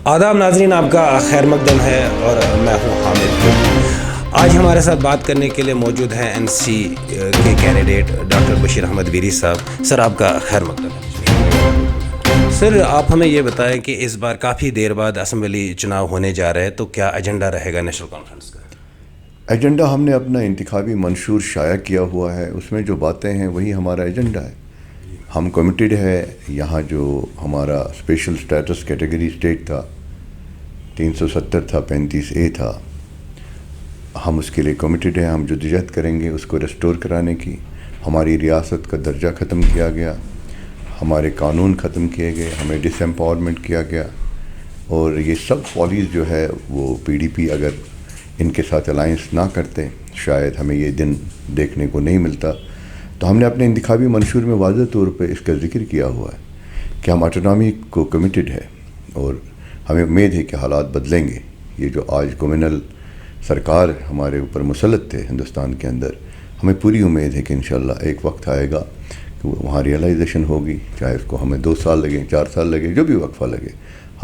آداب ناظرین، آپ کا خیر مقدم ہے اور میں ہوں حامد۔ آج ہمارے ساتھ بات کرنے کے لیے موجود ہیں این سی کے کینڈیڈیٹ ڈاکٹر بشیر احمد ویری صاحب۔ سر، آپ کا خیر مقدم ہے۔ سر، آپ ہمیں یہ بتائیں کہ اس بار کافی دیر بعد اسمبلی چناؤ ہونے جا رہے ہیں، تو کیا ایجنڈا رہے گا نیشنل کانفرنس کا؟ ایجنڈا ہم نے اپنا انتخابی منشور شائع کیا ہوا ہے، اس میں جو باتیں ہیں وہی ہمارا ایجنڈا ہے۔ ہم کمیٹیڈ ہے، یہاں جو ہمارا اسپیشل سٹیٹس کیٹیگری اسٹیٹ تھا 370 تھا، 35A تھا، ہم اس کے لیے کمیٹیڈ ہیں۔ ہم جدوجہد کریں گے اس کو ریسٹور کرانے کی۔ ہماری ریاست کا درجہ ختم کیا گیا، ہمارے قانون ختم کیے گئے، ہمیں ڈس ایمپاورمنٹ کیا گیا، اور یہ سب پالیسیز جو ہے وہ PDP اگر ان کے ساتھ الائنس نہ کرتے شاید ہمیں یہ دن دیکھنے کو نہیں ملتا۔ تو ہم نے اپنے انتخابی منشور میں واضح طور پہ اس کا ذکر کیا ہوا ہے کہ ہم آٹونامی کو کمیٹڈ ہے، اور ہمیں امید ہے کہ حالات بدلیں گے۔ یہ جو آج کمیونل سرکار ہمارے اوپر مسلط تھے ہندوستان کے اندر، ہمیں پوری امید ہے کہ انشاءاللہ ایک وقت آئے گا کہ وہاں ریئلائزیشن ہوگی، چاہے اس کو ہمیں 2 سال لگیں، 4 سال لگے، جو بھی وقفہ لگے،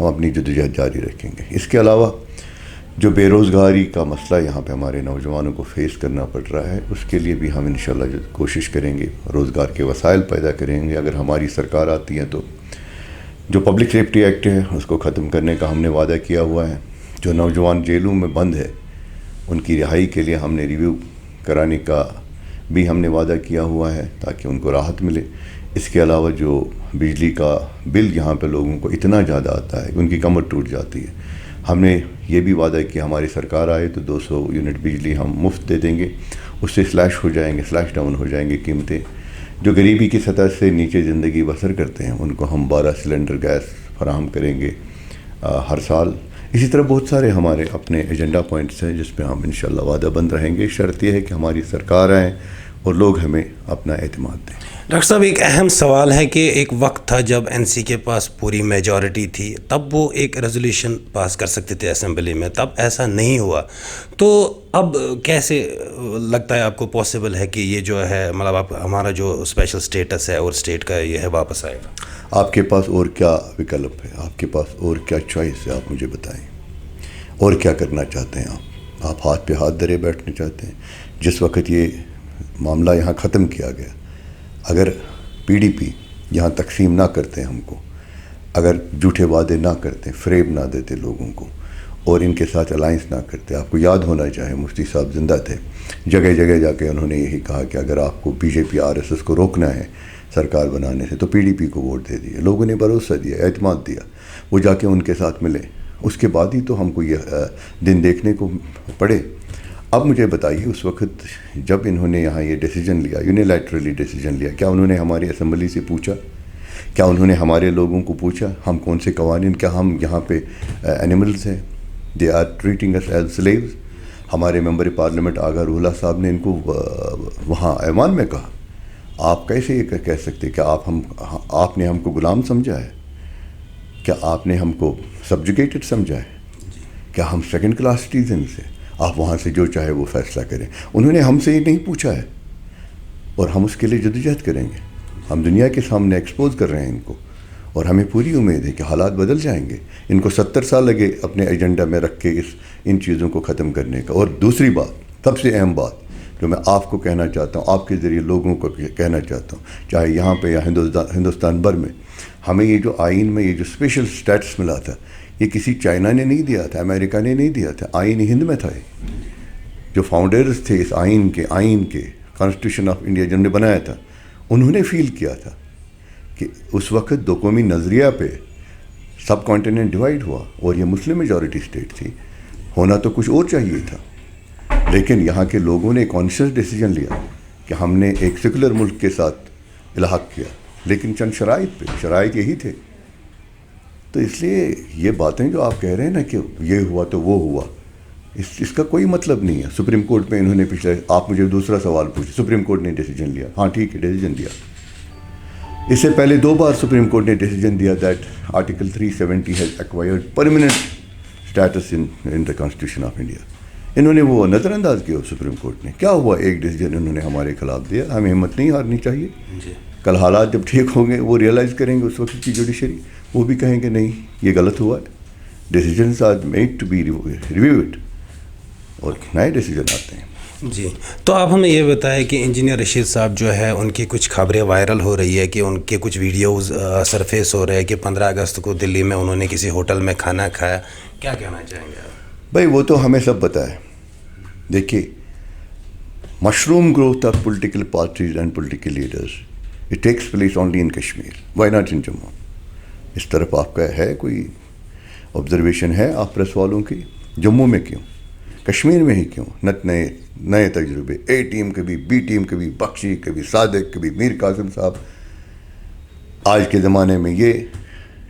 ہم اپنی جدوجہد جاری رکھیں گے۔ اس کے علاوہ جو بے روزگاری کا مسئلہ یہاں پہ ہمارے نوجوانوں کو فیس کرنا پڑ رہا ہے، اس کے لیے بھی ہم انشاءاللہ کوشش کریں گے، روزگار کے وسائل پیدا کریں گے۔ اگر ہماری سرکار آتی ہے تو جو پبلک سیفٹی ایکٹ ہے اس کو ختم کرنے کا ہم نے وعدہ کیا ہوا ہے۔ جو نوجوان جیلوں میں بند ہے ان کی رہائی کے لیے ہم نے ریویو کرانے کا بھی ہم نے وعدہ کیا ہوا ہے تاکہ ان کو راحت ملے۔ اس کے علاوہ جو بجلی کا بل یہاں پہ لوگوں کو اتنا زیادہ آتا ہے ان کی کمر ٹوٹ جاتی ہے، ہم نے یہ بھی وعدہ کیا ہماری سرکار آئے تو 200 یونٹ بجلی ہم مفت دے دیں گے، اس سے سلیش ہو جائیں گے، سلیش ڈاؤن ہو جائیں گے قیمتیں۔ جو غریبی کی سطح سے نیچے زندگی بسر کرتے ہیں ان کو ہم 12 سلنڈر گیس فراہم کریں گے ہر سال۔ اسی طرح بہت سارے ہمارے اپنے ایجنڈا پوائنٹس ہیں جس پہ ہم انشاءاللہ وعدہ بند رہیں گے۔ شرط یہ ہے کہ ہماری سرکار آئیں اور لوگ ہمیں اپنا اعتماد دیں۔ ڈاکٹر صاحب، ایک اہم سوال ہے کہ ایک وقت تھا جب NC کے پاس پوری میجورٹی تھی، تب وہ ایک ریزولوشن پاس کر سکتے تھے اسمبلی میں، تب ایسا نہیں ہوا، تو اب کیسے لگتا ہے آپ کو پاسبل ہے کہ یہ جو ہے مطلب ہمارا جو اسپیشل سٹیٹس ہے اور اسٹیٹ کا یہ ہے واپس آئے گا؟ آپ کے پاس اور کیا وکلپ ہے؟ آپ کے پاس اور کیا چوائس ہے؟ آپ مجھے بتائیں، اور کیا کرنا چاہتے ہیں آپ ہاتھ پہ ہاتھ دھرے بیٹھنا چاہتے ہیں؟ جس وقت یہ معاملہ یہاں ختم کیا گیا، اگر PDP یہاں تقسیم نہ کرتے ہم کو، اگر جھوٹے وعدے نہ کرتے، فریب نہ دیتے لوگوں کو، اور ان کے ساتھ الائنس نہ کرتے، آپ کو یاد ہونا چاہے مفتی صاحب زندہ تھے، جگہ جگہ جا کے انہوں نے یہی کہا کہ اگر آپ کو BJP RSS کو روکنا ہے سرکار بنانے سے تو PDP کو ووٹ دے دیے۔ لوگوں نے بھروسہ دیا، اعتماد دیا، وہ جا کے ان کے ساتھ ملے، اس کے بعد ہی تو ہم کو یہ دن دیکھنے کو پڑے۔ اب مجھے بتائیے، اس وقت جب انہوں نے یہاں یہ ڈیسیجن لیا، یونیلیٹرلی ڈیسیجن لیا، کیا انہوں نے ہماری اسمبلی سے پوچھا؟ کیا انہوں نے ہمارے لوگوں کو پوچھا ہم کون سے قوانین، کیا ہم یہاں پہ اینیملز ہیں؟ They are treating us as slaves. ہمارے ممبر پارلیمنٹ آغا روح اللہ صاحب نے ان کو وہاں ایوان میں کہا، آپ کیسے یہ کہہ سکتے کہ آپ نے ہم کو غلام سمجھا ہے؟ کیا آپ نے ہم کو سبجوگیٹڈ سمجھا ہے؟ کیا ہم سیکنڈ کلاس سٹیزنز ہیں؟ آپ وہاں سے جو چاہے وہ فیصلہ کریں۔ انہوں نے ہم سے یہ نہیں پوچھا ہے، اور ہم اس کے لیے جدوجہد کریں گے۔ ہم دنیا کے سامنے ایکسپوز کر رہے ہیں ان کو، اور ہمیں پوری امید ہے کہ حالات بدل جائیں گے۔ ان کو 70 سال لگے اپنے ایجنڈا میں رکھ کے ان چیزوں کو ختم کرنے کا۔ اور دوسری بات، سب سے اہم بات جو میں آپ کو کہنا چاہتا ہوں، آپ کے ذریعے لوگوں کو کہنا چاہتا ہوں، چاہے یہاں پہ یا ہندوستان بھر میں، ہمیں یہ جو آئین میں یہ جو اسپیشل سٹیٹس ملا تھا، یہ کسی چائنا نے نہیں دیا تھا، امریکہ نے نہیں دیا تھا، آئین ہند میں تھا۔ جو فاؤنڈرز تھے اس آئین کے کانسٹیٹیوشن آف انڈیا جنہوں نے بنایا تھا، انہوں نے فیل کیا تھا کہ اس وقت 2 قومی نظریہ پہ سب کانٹیننٹ ڈیوائیڈ ہوا، اور یہ مسلم میجورٹی اسٹیٹ تھی، ہونا تو کچھ اور چاہیے تھا۔ لیکن یہاں کے لوگوں نے کانشیس ڈیسیجن لیا کہ ہم نے ایک سیکولر ملک کے ساتھ الحاق کیا، لیکن چند شرائط یہی تھے۔ تو اس لیے یہ باتیں جو آپ کہہ رہے ہیں نا کہ یہ ہوا تو وہ ہوا، اس کا کوئی مطلب نہیں ہے۔ سپریم کورٹ میں انہوں نے آپ مجھے دوسرا سوال پوچھے، سپریم کورٹ نے ڈیسیجن لیا، ہاں ٹھیک ہے ڈیسیجن لیا۔ اس سے پہلے 2 بار سپریم کورٹ نے ڈیسیجن دیا that article 370 has acquired permanent status in the constitution of India. انہوں نے وہ نظر انداز کیا سپریم کورٹ نے۔ کیا ہوا؟ ایک ڈیسیجن انہوں نے ہمارے خلاف دیا۔ ہمیں ہمت نہیں ہارنی چاہیے۔ کل حالات جب ٹھیک ہوں گے وہ ریئلائز کریں گے، اس وقت کی جوڈیشری وہ بھی کہیں گے نہیں یہ غلط ہوا ہے۔ Decisions are made to be reviewed और नए डिसीजन आते हैं। जी, तो आप हमें ये बताएं कि इंजीनियर रशीद साहब जो है उनकी कुछ खबरें वायरल हो रही है कि उनके कुछ वीडियोस सरफेस हो रहे हैं कि 15 अगस्त को दिल्ली में उन्होंने किसी होटल में खाना खाया, क्या कहना चाहेंगे आप? भाई वो तो हमें सब पता है। देखिए, mushroom growth of political parties and political leaders it takes place only in Kashmir, why not in Jammu? इस तरफ आपका है कोई ऑब्जर्वेशन है आप प्रेस वालों की? जम्मू में क्यों, कश्मीर में ही क्यों? नए तजुर्बे, ए टीम कभी, बी टीम कभी, बख्शी कभी, सादिक कभी, मीर कासिम साहब। आज के ज़माने में ये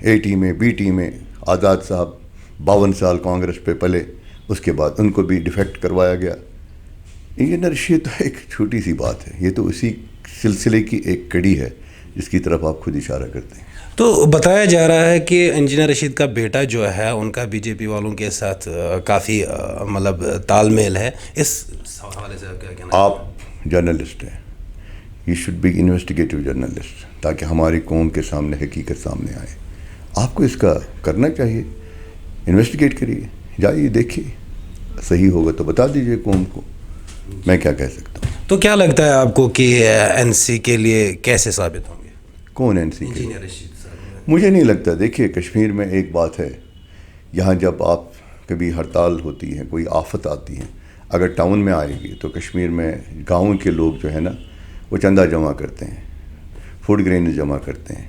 ए टीमें, बी टीमें, आज़ाद साहब 52 साल कांग्रेस पे पले, उसके बाद उनको भी डिफेक्ट करवाया गया। इंजीनियर रशीद तो एक छोटी सी बात है, ये तो उसी सिलसिले की एक कड़ी है जिसकी तरफ आप खुद इशारा करते हैं। तो बताया जा रहा है कि इंजीनियर रशीद का बेटा जो है उनका बीजेपी वालों के साथ काफ़ी मतलब तालमेल है, इस हवाले से आप क्या कहना? आप जर्नलिस्ट हैं, you should be investigative journalist, ताकि हमारी कौम के सामने हकीकत सामने आए। आपको इसका करना चाहिए, इन्वेस्टिगेट करिए, जाइए देखिए, सही होगा तो बता दीजिए कौम को, मैं क्या कह सकता हूँ। तो क्या लगता है आपको कि एनसी के लिए कैसे साबित होंगे? कौन एनसी के? इंजीनियर रशीद साहब। मुझे नहीं लगता। देखिए, कश्मीर में एक बात है, यहाँ जब आप कभी हड़ताल होती है, कोई आफत आती है, अगर टाउन में आएगी तो कश्मीर में गाँव के लोग जो है ना वो चंदा जमा करते हैं, फूड ग्रेन जमा करते हैं,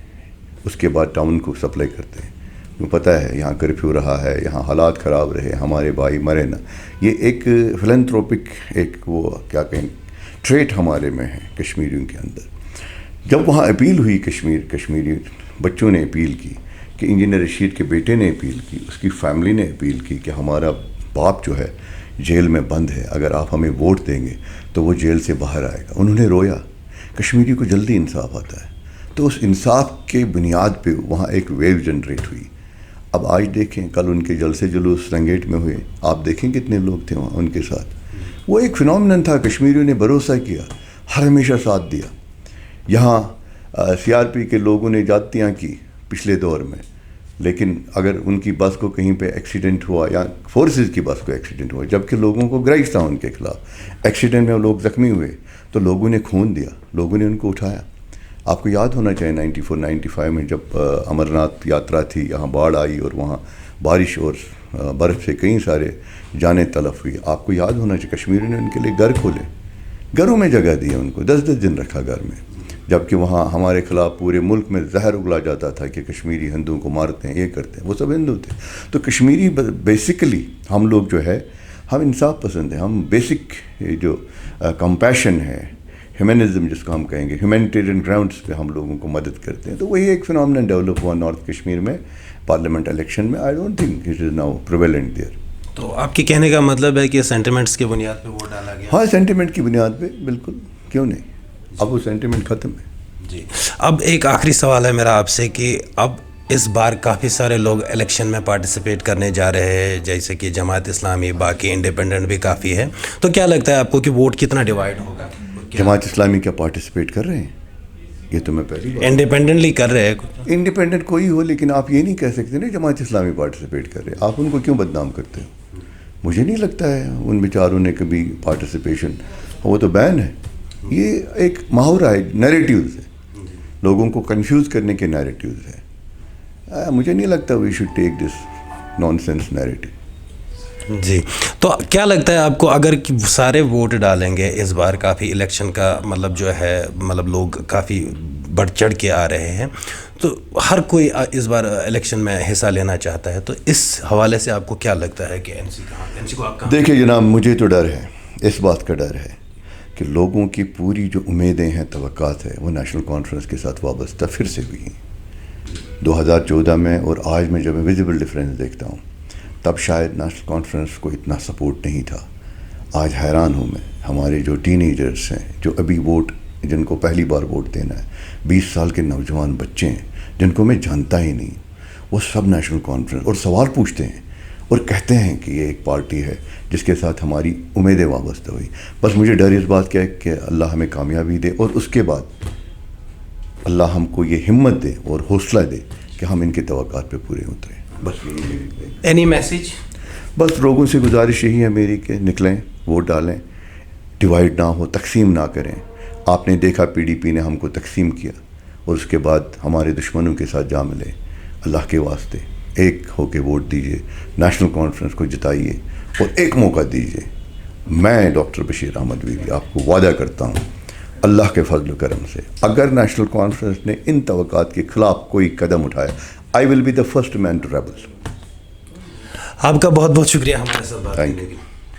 उसके बाद टाउन को सप्लाई करते हैं। वो पता है यहाँ कर्फ्यू रहा है, यहाँ हालात ख़राब रहे, हमारे भाई मरे ना। ये एक फिलैंथ्रोपिक एक वो क्या कहें ट्रेट हमारे में है कश्मीरियों के अंदर। जब वहाँ अपील हुई, कश्मीरी बच्चों ने अपील की कि इंजीनियर रशीद के बेटे ने अपील की, उसकी फैमिली ने अपील की कि हमारा बाप जो है जेल में बंद है, अगर आप हमें वोट देंगे तो वो जेल से बाहर आएगा। उन्होंने रोया। कश्मीरी को जल्दी इंसाफ आता है, तो उस इंसाफ के बुनियाद पे वहाँ एक वेव जनरेट हुई। अब आज देखें, कल उनके जलसे जुलूस रंगेट में हुए, आप देखें कितने लोग थे वहाँ उनके साथ। वो एक फिनोमिनन था, कश्मीरियों ने भरोसा किया, हर हमेशा साथ दिया। यहाँ सीआरपी के लोगों ने जातियाँ की पिछले दौर में, लेकिन अगर उनकी बस को कहीं पे एक्सीडेंट हुआ या फोर्सेस की बस को एक्सीडेंट हुआ, जबकि लोगों को ग्रज था उनके खिलाफ, एक्सीडेंट में लोग ज़ख्मी हुए तो लोगों ने खून दिया, लोगों ने उनको उठाया। आपको याद होना चाहिए 94-95 में जब अमरनाथ यात्रा थी, यहाँ बाढ़ आई और वहाँ बारिश और बर्फ़ से कई सारे जानें तलफ हुई। आपको याद होना चाहिए कश्मीरियों ने उनके लिए घर खोले, घरों में जगह दी उनको, 10-10 दिन रखा घर में, जबकि वहाँ हमारे ख़िलाफ़ पूरे मुल्क में जहर उगला जाता था कि कश्मीरी हिंदुओं को मारते हैं, ये करते हैं। वो सब हिंदू थे। तो कश्मीरी बेसिकली हम लोग जो है, हम इंसाफ पसंद हैं, हम बेसिक जो कंपैशन है, ह्यूमनिज़म जिसको हम कहेंगे, ह्यूमैनिटेरियन ग्राउंड्स पे हम लोगों को मदद करते हैं। तो वही एक फिनोमिनन डेवलप हुआ नॉर्थ कश्मीर में पार्लियामेंट इलेक्शन में। I don't think it is now prevalent there. तो आपके कहने का मतलब है कि सेंटिमेंट्स की बुनियाद पे वोट डाला गया? हाँ, सेंटिमेंट की बुनियाद पे, बिल्कुल, क्यों नहीं। अब वो सेंटिमेंट ख़त्म है। जी, अब एक आखिरी सवाल है मेरा आपसे कि अब इस बार काफ़ी सारे लोग इलेक्शन में पार्टिसिपेट करने जा रहे हैं, जैसे कि जमात इस्लामी, बाकी इंडिपेंडेंट भी काफ़ी है, तो क्या लगता है आपको कि वोट कितना डिवाइड होगा? जमात इस्लामी क्या पार्टिसिपेट कर रहे हैं? ये तो मैं पहली बार। इंडिपेंडेंटली कर रहे हैं। इंडिपेंडेंट कोई हो, लेकिन आप ये नहीं कह सकते ना जमात इस्लामी पार्टिसिपेट कर रहे हैं। आप उनको क्यों बदनाम करते हो? मुझे नहीं लगता है उन बेचारों ने कभी पार्टिसिपेशन, वो तो बैन है। ये एक मुहावरा है, नैरेटिव्स है, लोगों को कंफ्यूज करने के नैरेटिव्स है। मुझे नहीं लगता we should take this nonsense narrative. जी, तो क्या लगता है आपको, अगर सारे वोट डालेंगे इस बार, काफ़ी इलेक्शन का मतलब जो है, मतलब लोग काफ़ी बढ़ चढ़ के आ रहे हैं, तो हर कोई इस बार इलेक्शन में हिस्सा लेना चाहता है, तो इस हवाले से आपको क्या लगता है कि एनसी को आप कहाँ? देखिए जनाब, मुझे तो डर है, इस बात का डर है कि लोगों की पूरी जो उम्मीदें हैं, तवक्कात है, वो नेशनल कॉन्फ्रेंस के साथ वाबस्ता फिर से हुई हैं। 2014 में और आज में जब मैं विजिबल डिफरेंस देखता हूँ, तब शायद नेशनल कॉन्फ्रेंस को इतना सपोर्ट नहीं था। आज हैरान हूँ मैं, हमारे जो टीनेजर्स हैं, जो अभी वोट, जिनको पहली बार वोट देना है, 20 साल के नौजवान बच्चे हैं जिनको मैं जानता ही नहीं, वो सब नेशनल कॉन्फ्रेंस और सवाल पूछते हैं और कहते हैं कि ये एक पार्टी है जिसके साथ हमारी उम्मीदें वाबस्ता हुई। बस मुझे डर इस बात का है कि अल्लाह हमें कामयाबी दे और उसके बाद अल्लाह हमको ये हिम्मत दे और हौसला दे कि हम इनके तवक्कात पे पूरे उतरें। बस यही एनी मैसेज? बस लोगों से गुजारिश यही है मेरी कि निकलें, वोट डालें, डिवाइड ना हो, तकसीम ना करें। आपने देखा पीडीपी ने हमको तकसीम किया और उसके बाद हमारे दुश्मनों के साथ जा मिले। अल्लाह के वास्ते एक होके वोट दीजिए, नेशनल कॉन्फ्रेंस को जिताइए और एक मौका दीजिए। मैं डॉक्टर बशीर अहमद वीरी आपको वादा करता हूँ अल्लाह के फजल करम से, अगर नेशनल कॉन्फ्रेंस ने इन तवक्कात के खिलाफ कोई कदम उठाया, I will be the first man to rebel. आपका बहुत बहुत शुक्रिया हमारे साथ बात थैंक करने यू। के लिए।